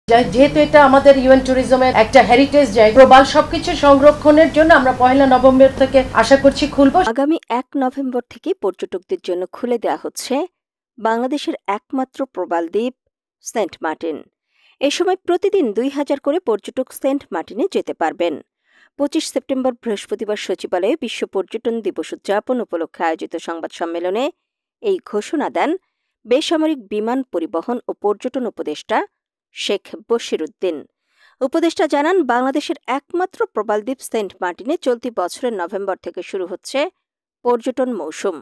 যেহেতু এটা আমাদের ইউএন ট্যুরিজমের একটা হেরিটেজ জায়গা, গ্লোবাল সবকিছু সংরক্ষণের জন্য আমরা 1 নভেম্বর থেকে আশা করছি খুলব। আগামী 1 নভেম্বর থেকে পর্যটকদের জন্য খুলে দেওয়া হচ্ছে বাংলাদেশের একমাত্র প্রবাল দ্বীপ সেন্ট মার্টিন। এ সময় প্রতিদিন 2000 করে পর্যটক সেন্ট মার্টিনে যেতে পারবেন। 25 সেপ্টেম্বর বৃহস্পতিবার সচিবালয়ে বিশ্ব পর্যটন দিবস উদযাপন উপলক্ষে আয়োজিত সংবাদ সম্মেলনে এই ঘোষণা দেন বেসামরিক বিমান পরিবহন ও পর্যটন উপদেষ্টা শেখ বশির উদ্দিন। উপদেষ্টা জানান, বাংলাদেশের একমাত্র প্রবাল দ্বীপ সেন্ট মার্টিনে চলতি বছরের নভেম্বর থেকে শুরু হচ্ছে পর্যটন মৌসুম।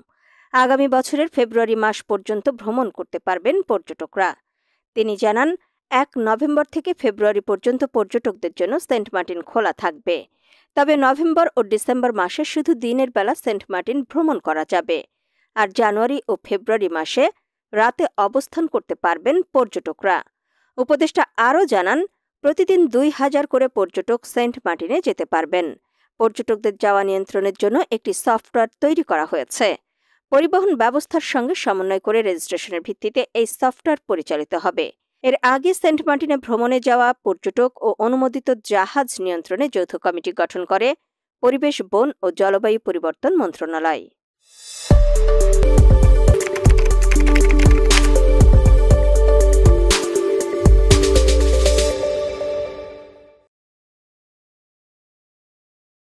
আগামী বছরের ফেব্রুয়ারি মাস পর্যন্ত ভ্রমণ করতে পারবেন পর্যটকরা। তিনি জানান, 1 নভেম্বর থেকে ফেব্রুয়ারি পর্যন্ত পর্যটকদের জন্য সেন্ট মার্টিন খোলা থাকবে। তবে নভেম্বর ও ডিসেম্বর মাসে শুধু দিনের বেলা সেন্ট মার্টিন ভ্রমণ করা যাবে, আর জানুয়ারি ও ফেব্রুয়ারি মাসে রাতে অবস্থান করতে পারবেন পর্যটকরা। উপদেষ্টা আরও জানান, প্রতিদিন 2000 করে পর্যটক সেন্ট মার্টিনে যেতে পারবেন। পর্যটকদের যাওয়া নিয়ন্ত্রণের জন্য একটি সফটওয়্যার তৈরি করা হয়েছে। পরিবহন ব্যবস্থার সঙ্গে সমন্বয় করে রেজিস্ট্রেশনের ভিত্তিতে এই সফটওয়্যার পরিচালিত হবে। এর আগে সেন্ট মার্টিনে ভ্রমণে যাওয়া পর্যটক ও অনুমোদিত জাহাজ নিয়ন্ত্রণে যৌথ কমিটি গঠন করে পরিবেশ, বন ও জলবায়ু পরিবর্তন মন্ত্রণালয়।